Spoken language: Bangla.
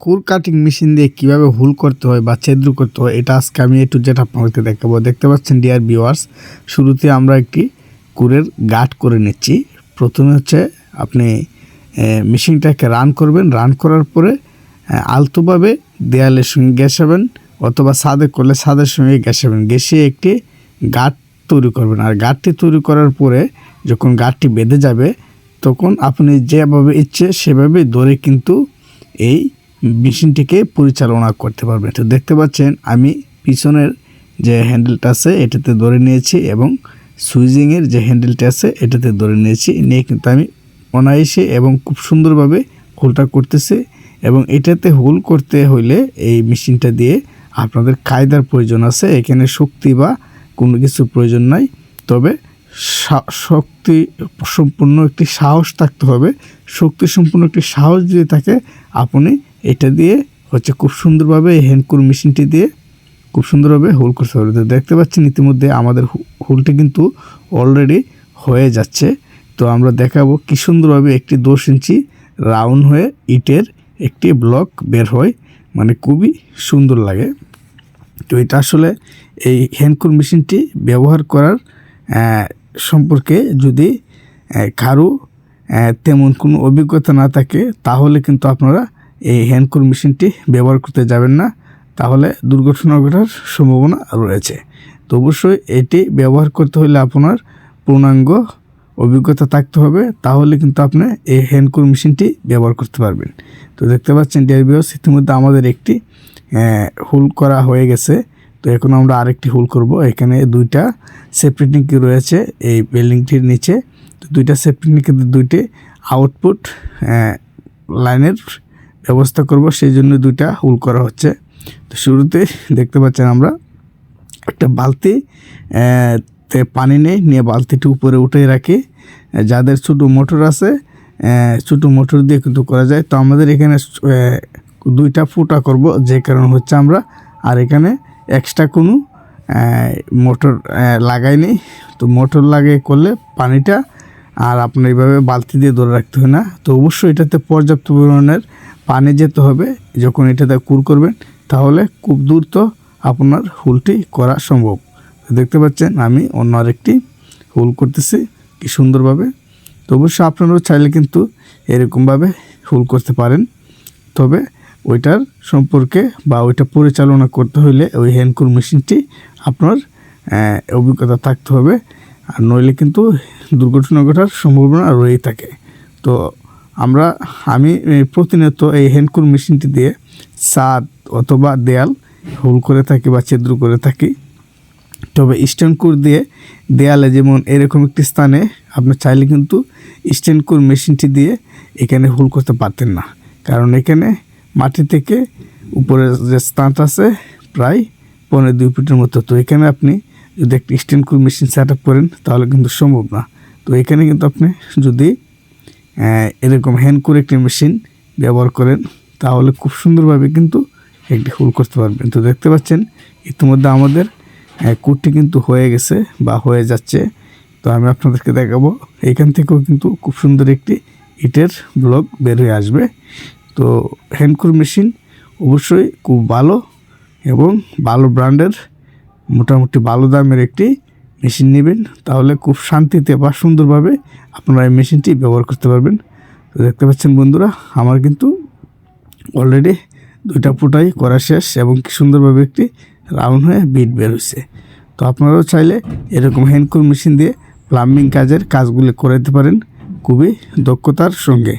কুর কাটিং মেশিন দিয়ে কিভাবে হুল করতে হয় বা ছিদ্র করতে হয় এটা আজকে আমি একটু যেটা আপনাদেরকে দেখাবো। দেখতে পাচ্ছেন ডিয়ার ভিউয়ার্স, শুরুতে আমরা একটি কুরের গাঁট করে নিচ্ছি। প্রথমে হচ্ছে আপনি মেশিনটাকে রান করবেন, রান করার পরে আলতোভাবে দেয়ালের সঙ্গে ঘেঁষাবেন অথবা ছাদে করলে ছাদের সঙ্গে ঘেঁষাবেন, ঘেঁষিয়ে একটি গাঁট তৈরি করবেন। আর গাঁটটি তৈরি করার পরে যখন গাঁটটি বেঁধে যাবে তখন আপনি যেভাবে ইচ্ছে সেভাবে ধরে কিন্তু এই মেশিনটিকে পরিচালনা করতে পারবেন। তো দেখতে পাচ্ছেন আমি পিছনের যে হ্যান্ডেলটা আছে এটাতে ধরে নিয়েছি এবং সুইজিংয়ের যে হ্যান্ডেলটা আছে এটাতে ধরে নিয়েছি, নিয়ে কিন্তু আমি অনায়াসে এবং খুব সুন্দরভাবে হোলটা করতেছি। এবং এটাতে হোল করতে হইলে এই মেশিনটা দিয়ে আপনাদের কায়দার প্রয়োজন আছে, এখানে শক্তি বা কোনো কিছু প্রয়োজন নাই, তবে শক্তি সম্পূর্ণ একটি সাহস থাকতে হবে। শক্তি সম্পূর্ণ একটি সাহস যদি থাকে আপনি এটা দিয়ে হচ্ছে খুব সুন্দরভাবে এই হ্যান্ডকুর মেশিনটি দিয়ে খুব সুন্দরভাবে হোল করতে পারবে। তো দেখতে পাচ্ছেন ইতিমধ্যে আমাদের হোলটি কিন্তু অলরেডি হয়ে যাচ্ছে। তো আমরা দেখাবো কি সুন্দরভাবে একটি 10 ইঞ্চি রাউন্ড হয়ে ইটের একটি ব্লক বের হয়, মানে খুবই সুন্দর লাগে। তো এটা আসলে এই হ্যান্ডকুর মেশিনটি ব্যবহার করার সম্পর্কে যদি কারো তেমন কোনো অভিজ্ঞতা না থাকে তাহলে কিন্তু আপনারা এই হ্যান্ডকুর মেশিনটি ব্যবহার করতে যাবেন না, তাহলে দুর্ঘটনা ঘটার সম্ভাবনা রয়েছে। তো অবশ্যই এটি ব্যবহার করতে হলে আপনার পূর্ণাঙ্গ অভিজ্ঞতা থাকতে হবে, তাহলে কিন্তু আপনি এই হ্যান্ডকুর মেশিনটি ব্যবহার করতে পারবেন। তো দেখতে পাচ্ছেন ডিয়ার ভিউয়ার্স, ইতিমধ্যে আমাদের একটি হোল করা হয়ে গেছে। তো এখন আমরা আরেকটি হোল করব। এখানে দুইটা সেপারেটিং কি রয়েছে এই বিল্ডিংটির নিচে। তো দুইটা সেপারেটিং কিন্তু দুইটি আউটপুট লাইনের ব্যবস্থা করব, সেই জন্য দুইটা হোল করা হচ্ছে। তো শুরুতে দেখতে পাচ্ছেন আমরা একটা বালতি তে পানি নিয়ে বালতিটি উপরে উঠে রাখি। যাদের ছোটো মোটর আছে ছোটো মোটর দিয়ে কিন্তু করা যায়। তো আমাদের এখানে দুইটা ফুটা করব, যে কারণ হচ্ছে আমরা আর এখানে এক্সট্রা কোনো মোটর লাগাইনি। তো মোটর লাগিয়ে করলে পানিটা আর আপনার এইভাবে বালতি দিয়ে ধরে রাখতে হয় না। তো অবশ্যই এটাতে পর্যাপ্ত পরিমাণের পানি যেতে হবে। যখন এটাতে কুর করবেন তাহলে খুব দ্রুত আপনার হুলটি করা সম্ভব। দেখতে পাচ্ছেন আমি অন্য আরেকটি হোল করতেছি কি সুন্দরভাবে। তো অবশ্যই আপনারাও চাইলে কিন্তু এরকমভাবে হোল করতে পারেন, তবে ওইটার সম্পর্কে বা ওইটা পরিচালনা করতে হলে ওই হ্যান্ডকুর মেশিনটি আপনার অভিজ্ঞতা থাকতে হবে, আর নইলে কিন্তু দুর্ঘটনা ঘটার সম্ভাবনা রয়েই থাকে। তো আমি প্রতিনিয়ত এই হ্যান্ডকুর মেশিনটি দিয়ে ছাদ অথবা দেয়াল হোল করে থাকি বা ছিদ্র করে থাকি। তবে স্ট্যান্ড কুর দিয়ে দেয়ালে যেমন এরকম একটি স্থানে আপনি চাইলে কিন্তু স্ট্যান্ড কুর মেশিনটি দিয়ে এখানে হোল করতে পারতেন না, কারণ এখানে মাটি থেকে উপরে যে স্থানটা আছে প্রায় 1.5-2 ফিটের মতো। তো এখানে আপনি যদি একটি স্ট্যান্ড কুর মেশিন সেট আপ করেন তাহলে কিন্তু সম্ভব না। তো এখানে কিন্তু আপনি যদি এরকম হ্যান্ড করে একটি মেশিন ব্যবহার করেন তাহলে খুব সুন্দরভাবে কিন্তু একটি হোল করতে পারবেন। তো দেখতে পাচ্ছেন ইতিমধ্যে আমাদের কুরটি কিন্তু হয়ে গেছে বা হয়ে যাচ্ছে। তো আমি আপনাদেরকে দেখাবো, এখান থেকেও কিন্তু খুব সুন্দর একটি ইটের ব্লক বের হয়ে আসবে। তো হ্যান্ডকুর মেশিন অবশ্যই খুব ভালো এবং ভালো ব্র্যান্ডের মোটামুটি ভালো দামের একটি মেশিন নেবেন, তাহলে খুব শান্তিতে বা সুন্দরভাবে আপনারা এই মেশিনটি ব্যবহার করতে পারবেন। তো দেখতে পাচ্ছেন বন্ধুরা, আমার কিন্তু অলরেডি দুইটা ফুটাই করা শেষ এবং কি সুন্দরভাবে একটি রাউন্ড হয়ে বিট বের হয়েছে। তো আপনারাও চাইলে এরকম হ্যান্ডকুর মেশিন দিয়ে প্লাম্বিং কাজের কাজগুলি করে দিতে পারেন খুবই দক্ষতার সঙ্গে।